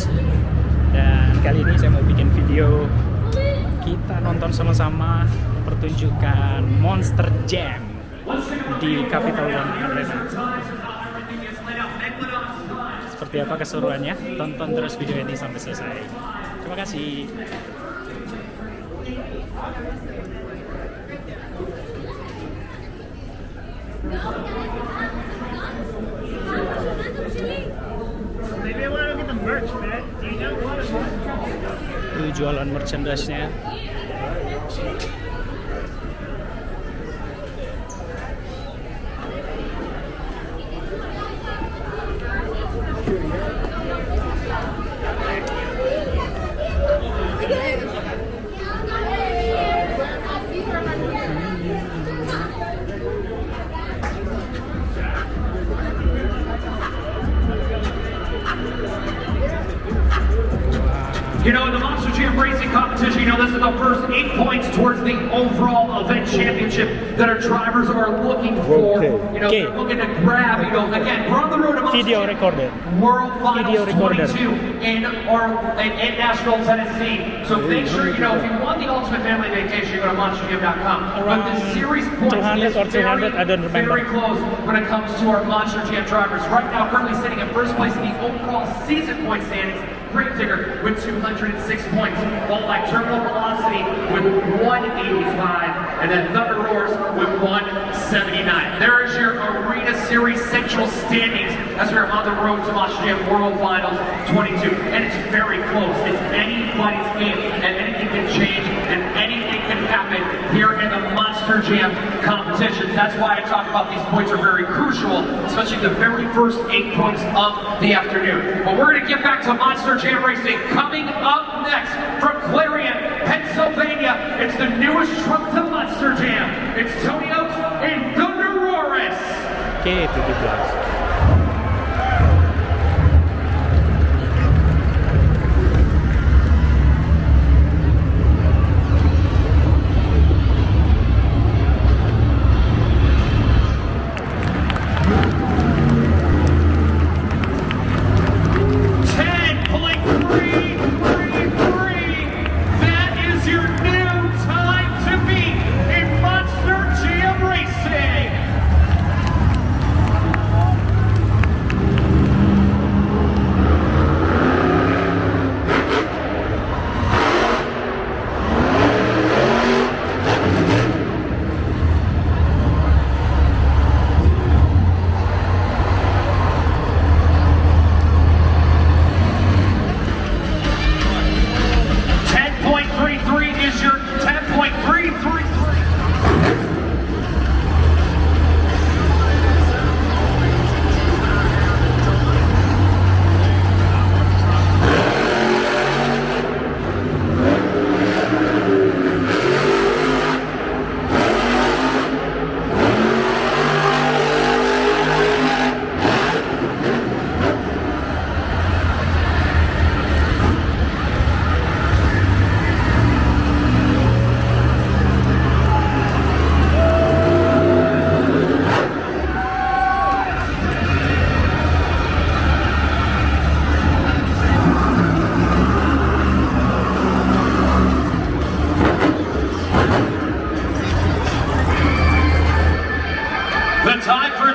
Sports. Dan kali ini saya mau bikin video kita nonton sama-sama pertunjukan Monster Jam di Capital One Arena. Seperti apa keseruannya? Tonton terus video ini sampai selesai. Terima kasih. Maybe I want to get the merch, man. Do you know what? Itu jualan merchandise-nya. You know, in the Monster Jam Racing competition, you know, this is the first 8 points towards the overall event championship that our drivers are looking for. You know, they're looking to grab, you know, again, we're on the road to Monster Video Jam recorded. World Finals Video recorder. 22 in Nashville, Tennessee. So make sure, you know, if you want the ultimate family vacation, you go to monsterjam.com. But the series points 200 is or 300, I don't remember. very close when it comes to our Monster Jam drivers. Right now, currently sitting in first place in the overall season point standings. Great Digger with 206 points, followed by Terminal Velocity with 185, and then Thunder Roars with 179. There is your Arena Series Central standings as we're on the road to Monster Jam World Finals 22. And it's very close. It's anybody's game, and anything can change, and anything can happen here in the Monster Jam competitions. That's why I talk about these points are very crucial, especially the very first 8 points of the afternoon. But we're going to get back to Monster Jam Racing. Coming up next from Clarion, Pennsylvania, it's the newest truck to Monster Jam. It's Tony Oaks and Thunder Roars. Oke, 17.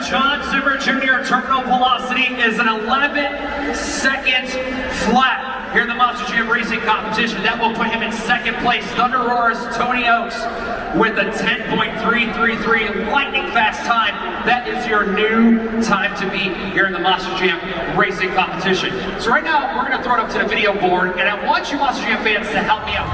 John Zimmer Jr. Terminal Velocity is an 11-second flat here in the Monster Jam Racing competition. That will put him in second place. Thunder Roars Tony Oaks with a 10.333 lightning fast time. That is your new time to beat here in the Monster Jam Racing competition. So right now, we're going to throw it up to the video board, and I want you Monster Jam fans to help me out.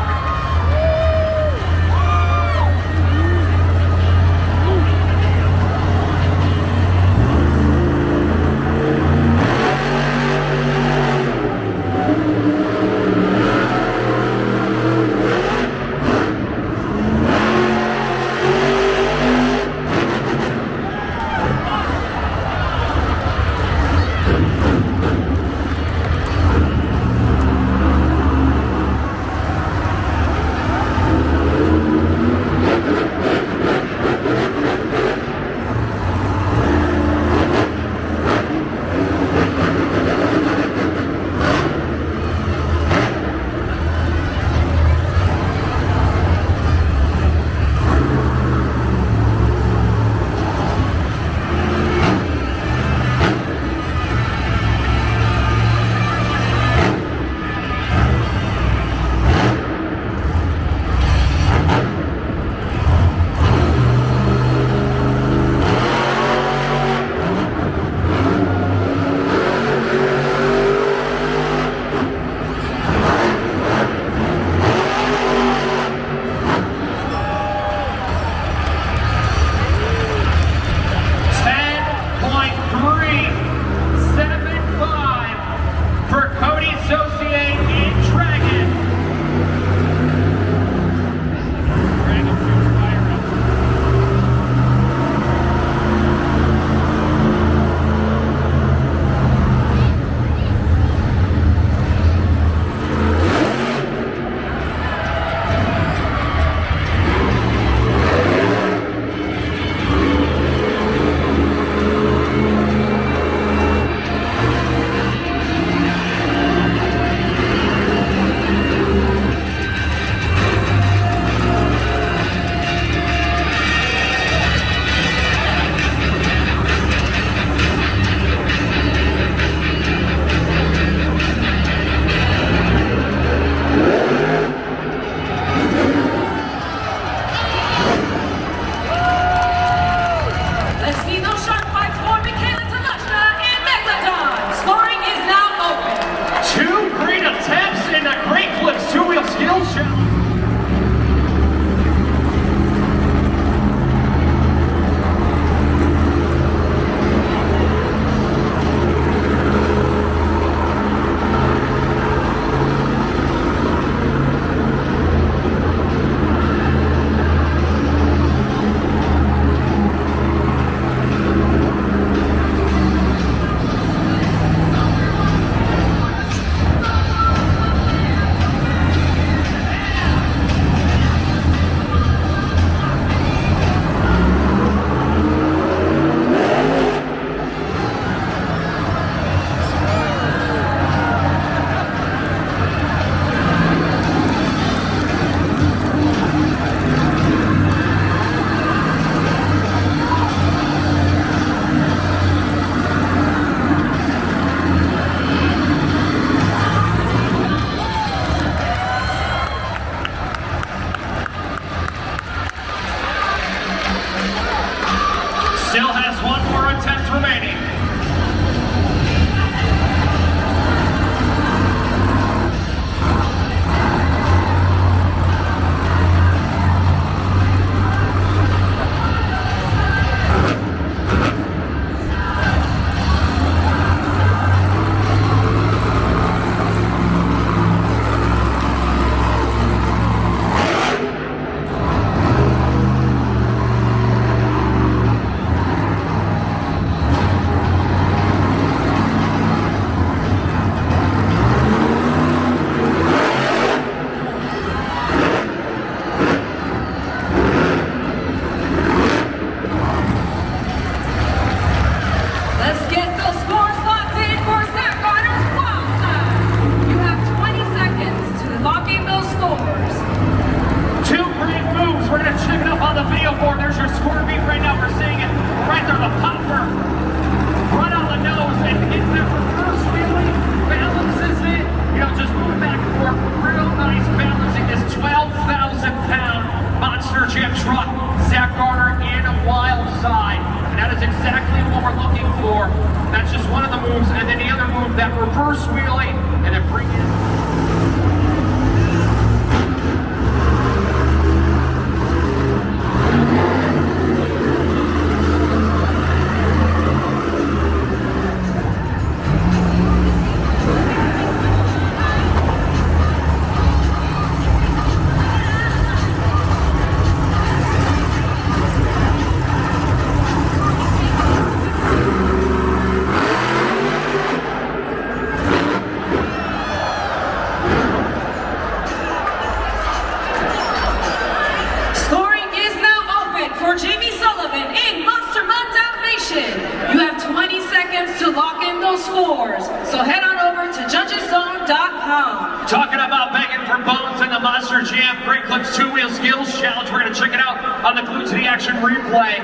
Talking about begging for bones in the Monster Jam Great Clips 2-Wheel Skills Challenge. We're going to check it out on the Glued to the Action replay.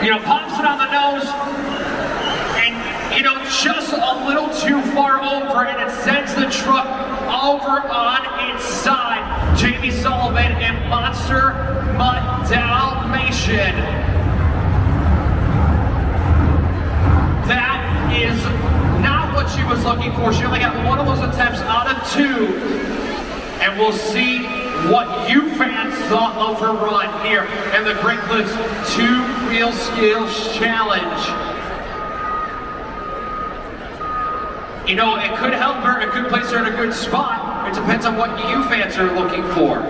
You know, pops it on the nose, and, you know, just a little too far over, and it sends the truck over on its side. Jamie Sullivan and Monster Mutt Dalmatian. That is not what she was looking for. She only got one of those attempts out of 2. And we'll see what you fans thought of her run here in the Great Clips 2-Wheel Skills Challenge. You know, it could help her, it could place her in a good spot. It depends on what you fans are looking for.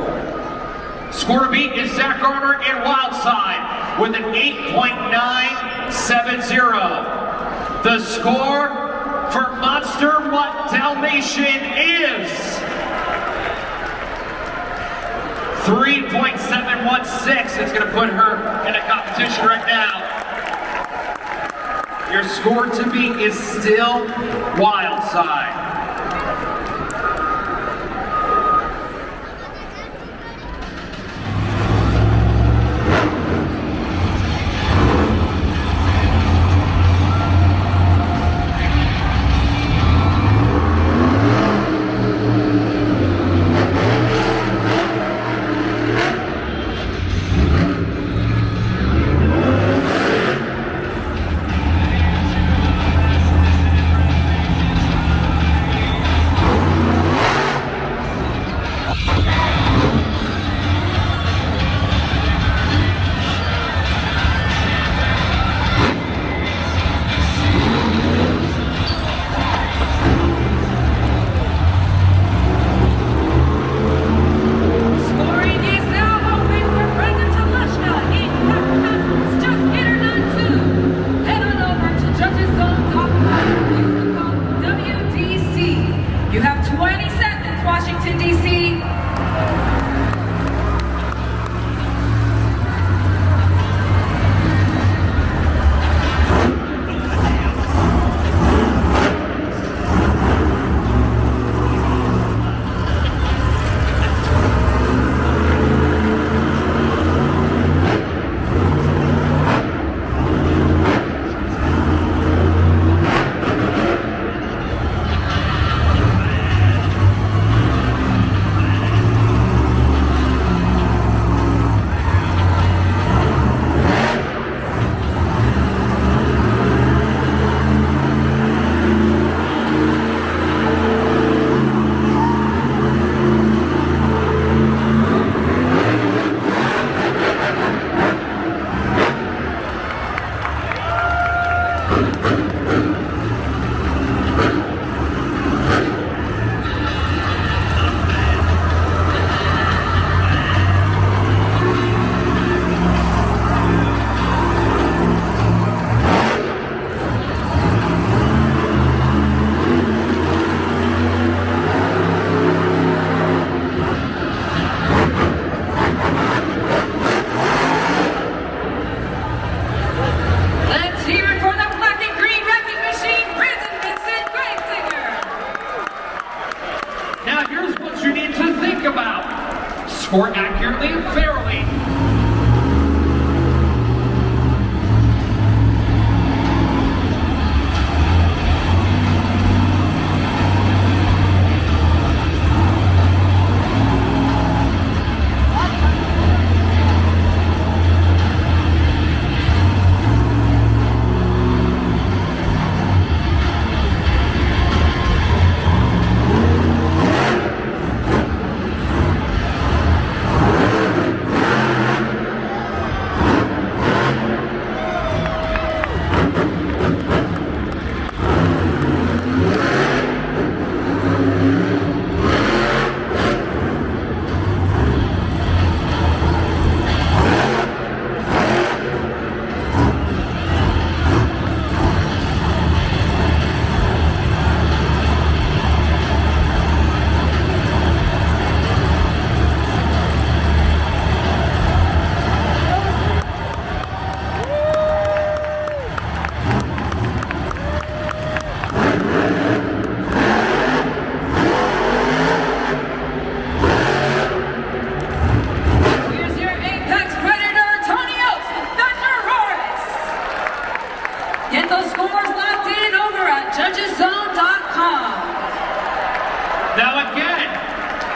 Score to beat is Zach Garner and Wildside with an 8.970. The score for Monster Mutt Dalmatian is 3.716. It's going to put her in a competition right now. Your score to beat is still Wildside. Score accurately and fairly.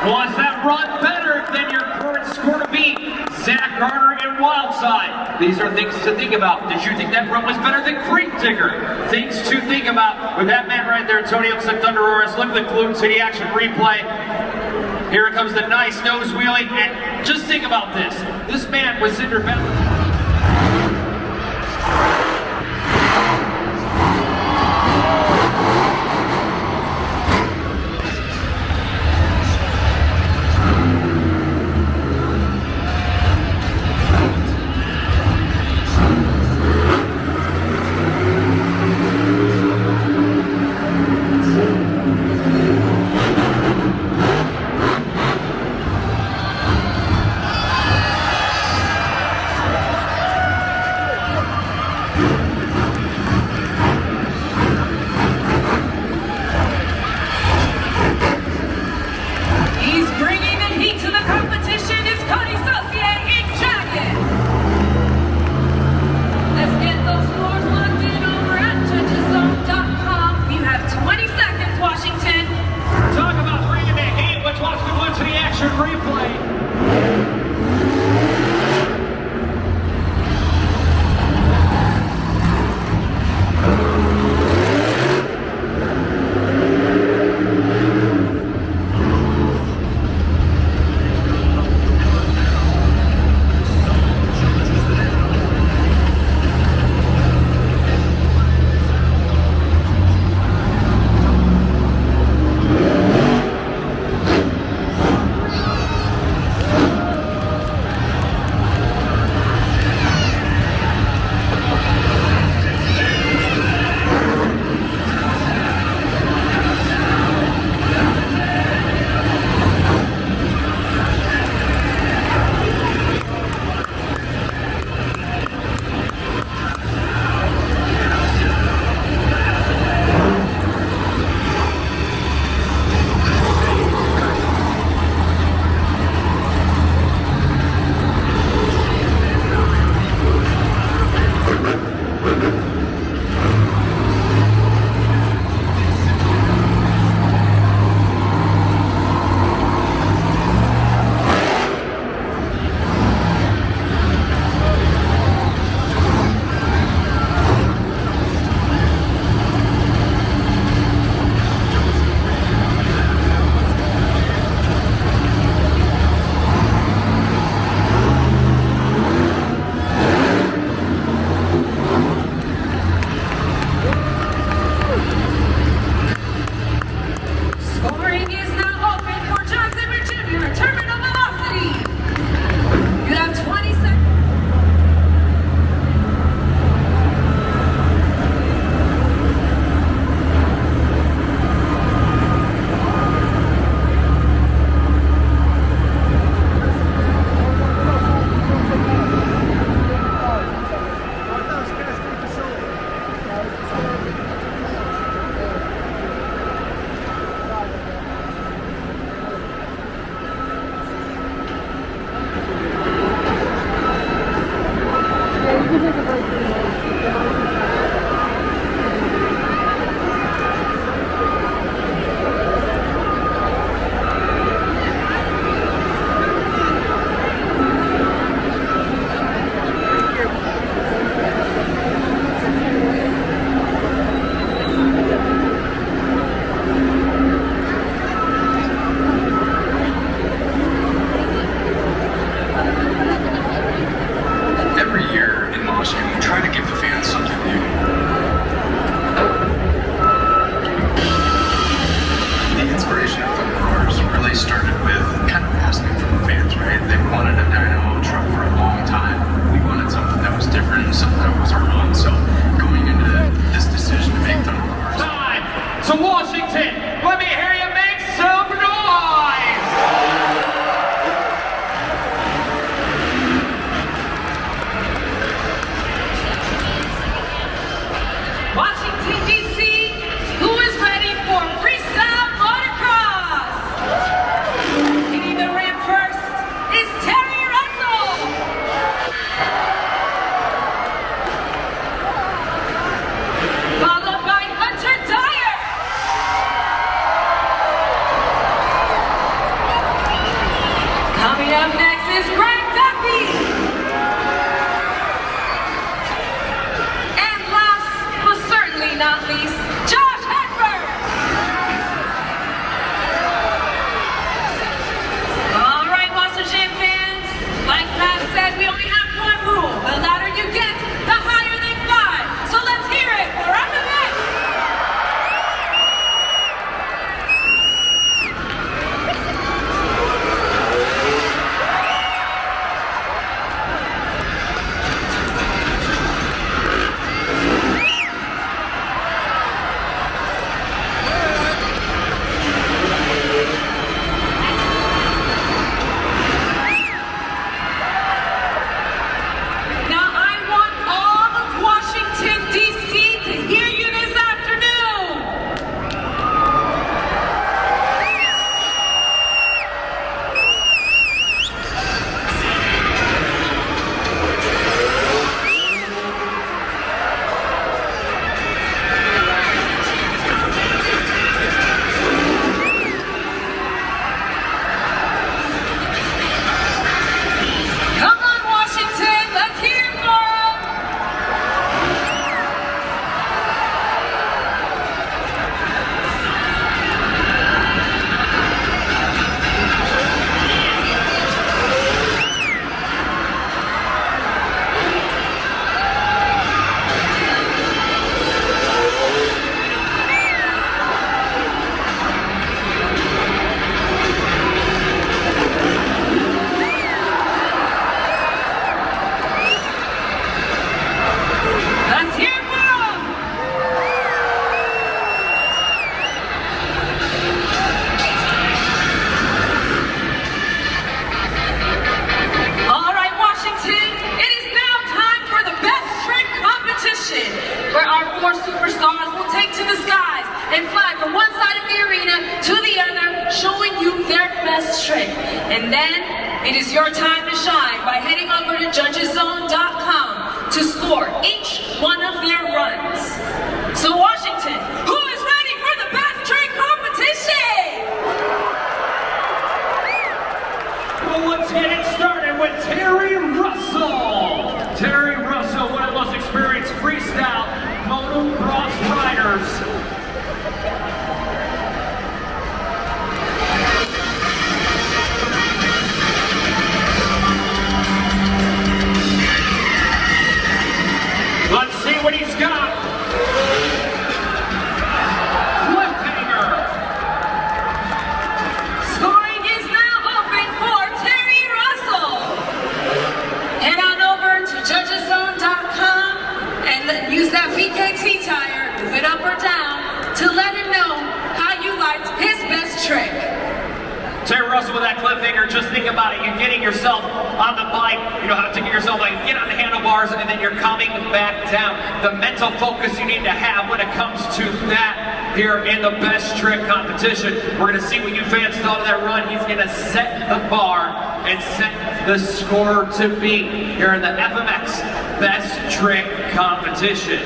Was that run better than your current score to beat? Zach Garner and Wildside. These are things to think about. Did you think that run was better than Creek Digger? Things to think about with that man right there, Tony Upset Thunder Roars. Look at the Clute City action replay. Here comes the nice nose wheelie, and just think about this. This man was Cinder Valentine. He's bringing the heat to the competition. It's Cody Saucier in jacket. Let's get those scores locked in over at judgeszone.com. You have 20 seconds, Washington. Talk about bringing the heat. Let's watch the Clute City action replay. up next is Greg Duffy. And last, but certainly not least, Josh Hedberg. All right, Monster Jam fans, like Matt said, we only have one rule. The louder you get, the higher they fly. So let's hear it for FMX. Now I want all of Washington, D.C. to hear you this afternoon. Come on, Washington, let's hear it for 'em. Let's hear it for 'em. All right, Washington, it is now time for the best trick competition, where our 4 superstars will take to the skies and fly from one side of the arena to the other, showing you their best trick. And then it is your time to shine by heading over to judgeszone.com to score each one of their runs. So Washington, who is ready for the best trick competition? Well, let's get it started with Terry Russell. Terry Russell, one of the most experienced freestyle motocross riders. Let's see what he's got. Cliffhanger. Scoring is now open for Terry Russell. Head on over to judgeszone.com and use that VKT tire, move it up or down, to let him know how you liked his best trick. Terry Russell with that cliffhanger, just think about it. You're getting yourself on the bike, you know how to get yourself like get on the handlebars and then you're coming back down. The mental focus you need to have when it comes to that here in the best trick competition. We're gonna see what you fans thought of that run. He's gonna set the bar and set the score to beat here in the FMX Best Trick Competition.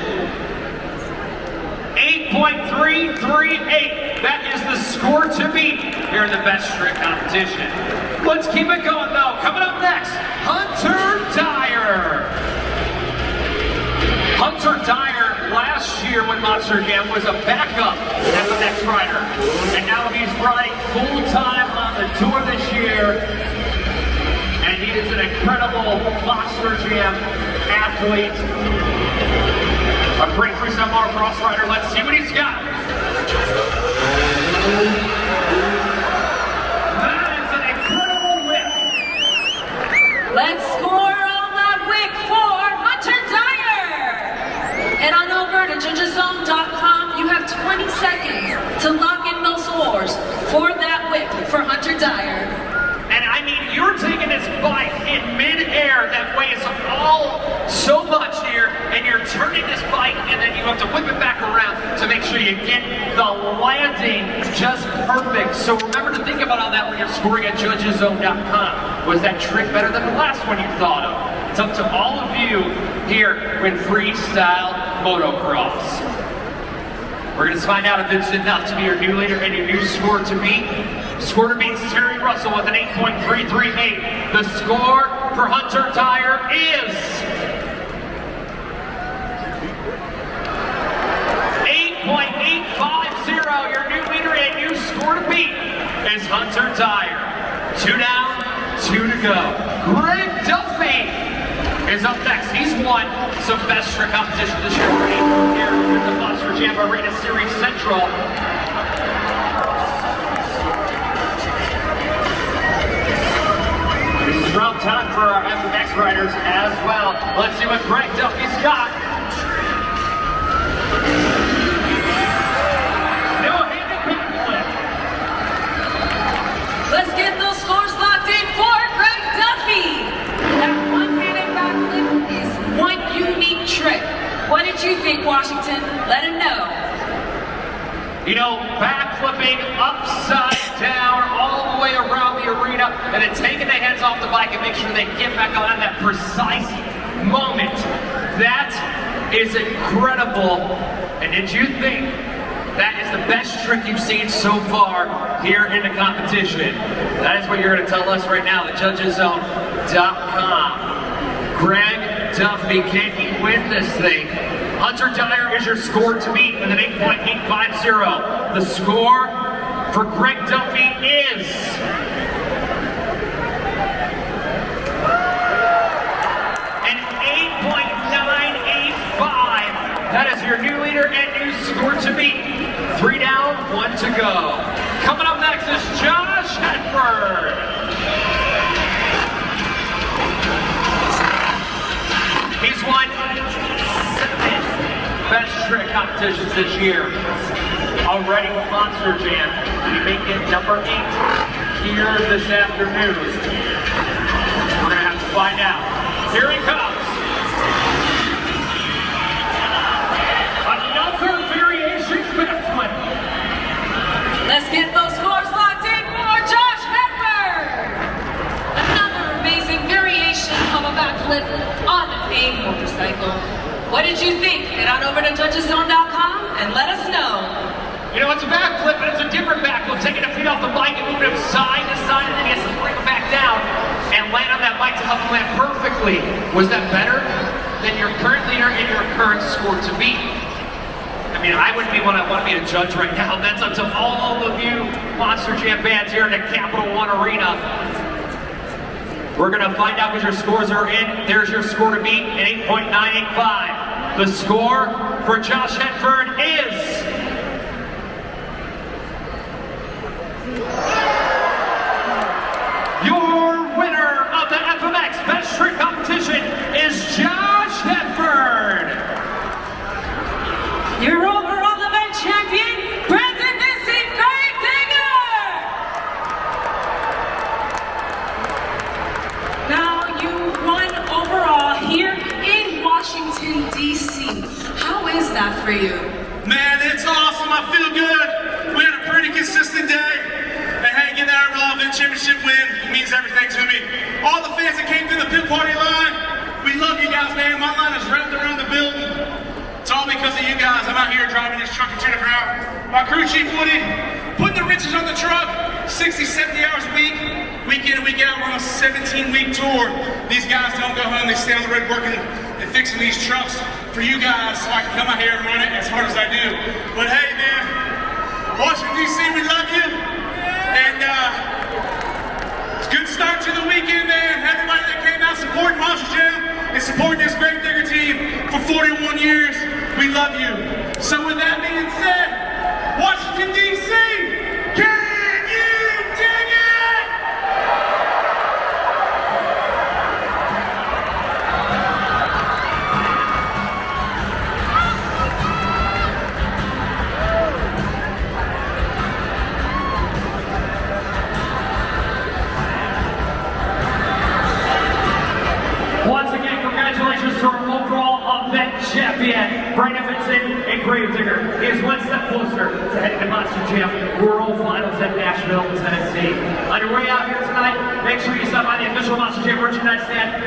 8.338. That is the score to beat here in the Best Trick Competition. Let's keep it going though. Coming up next, Hunter Dyer. Hunter Dyer last year when Monster Jam was a backup FMX rider. And now he's riding full-time on the tour this year. And he is an incredible Monster Jam athlete. A great freestyle motocross rider. Let's see what he's got. That is an incredible whip. Let's score on that whip for Hunter Dyer. Head on over to judgeszone.com. You have 20 seconds to lock in those scores for that whip for Hunter Dyer. And I mean, you're taking this bike in mid-air that weighs all so much here, and you're turning this bike, and then you have to whip it back around to make sure you get the landing just perfect. So remember to think about all that when you're scoring at judgeszone.com. Was that trick better than the last one you thought of? It's up to all of you here in freestyle motocross. We're going to find out if it's enough to be your new leader and your new score to beat. Score to beat Terry Russell with an 8.338. The score for Hunter Dyer is 8.850. Your new leader and new score to beat is Hunter Dyer. 2 down, 2 to go. Greg Duffy is up next. He's won some best trick competition this year already here at the Monster Jam Arena Series Central. This is round time for our FMX riders as well. Let's see what Greg Duffy's got. Let's get those scores locked in for Greg Duffy. That one-handed backflip is one unique trick. What did you think, Washington? Let him know. You know, backflipping upside down all the way around the arena and then taking the hands off the bike and make sure they get back on that precise moment. That is incredible. And did you think that is the best trick you've seen so far here in the competition? That is what you're going to tell us right now, thejudgeszone.com. Greg Duffy, can he win this thing? Hunter Dyer is your score to beat with an 8.850. The score for Greg Duffy is an 8.985. That is your new leader and new score to beat. 3 down, 1 to go. Coming up next is Josh Hedford. He's won 7 best trick competitions this year. Already with Monster Jam. He may get number 8 here this afternoon. We're going to have to find out. Here he comes. Another variation backflip. Let's get those scores locked in for Josh Hedford. Another amazing variation of a backflip on a motorcycle. What did you think? Head on over to judgeszone.com and let us know. You know, it's a backflip, but it's a different backflip. Taking the feet off the bike and moving them side to side, and then he has to bring them back down and land on that bike to help him land perfectly. Was that better than your current leader and your current score to beat? I mean, I wouldn't want to be a judge right now. That's up to all of you Monster Jam fans here in the Capital One Arena. We're going to find out what your scores are in. There's your score to beat, an 8.985. The score for Josh Hedford is your winner of the FMX Best Trick Competition is Josh Hedford. Your overall event champion, Brandon Vincent Greg Digger. Now you won overall here in Washington, D.C. How is that for you? Man, it's awesome. I feel good. We had a pretty consistent day. And hey, getting that overall event championship win means everything to me. All the fans that came through the pit party line, we love you guys, man. My line is wrapped around the building. It's all because of you guys. I'm out here driving this truck into the ground. My crew chief Woody, putting the wrenches on the truck, 60, 70 hours a week, week in and week out. We're on a 17-week tour. These guys don't go home. They stay on the road working and fixing these trucks for you guys so I can come out here and run it as hard as I do. But hey, man, Washington, D.C., we love you. And it's a good start to the weekend, man. Everybody that came out supporting Monster Jam and supporting this Greg Digger team for 41 years, we love you. So with that being said, Washington, D.C., can you dig it? Once again, congratulations to our overall event champion, Brandon Vincent and Greg Digger. He is one step closer to heading to Monster Jam World Finals at Nashville, Tennessee. On your way out here tonight, make sure you stop by the official Monster Jam merchandise stand.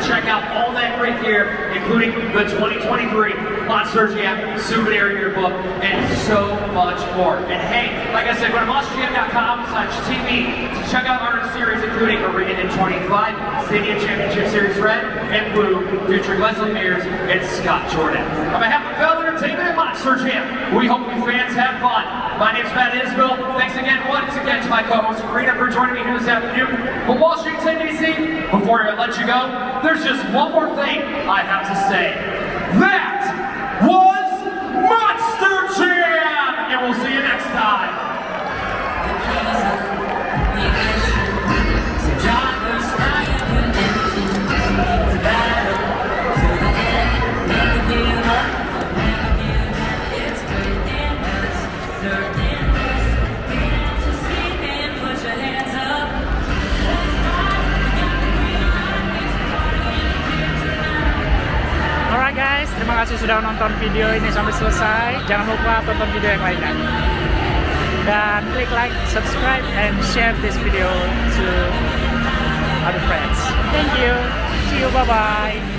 Check out all that great gear, including the 2023 Monster Jam souvenir yearbook, and so much more. And hey, like I said, go to monsterjam.com/TV to check out our series, including Arena in 25, Stadium Championship Series Red and Blue, featuring Leslie Mears and Scott Jordan. On behalf of Bell Entertainment and Monster Jam, we hope you fans have fun. My name's Matt Isbell. Thanks once again to my co-host Karina for joining me here this afternoon from Washington, D.C. Before I let you go, there's just one more thing I have to say. That was Monster Jam! And we'll see you next time. Alright guys, terima kasih sudah nonton video ini sampai selesai. Jangan lupa tonton video yang lainnya. Dan klik like, subscribe, and share this video to other friends. Thank you. See you. Bye-bye.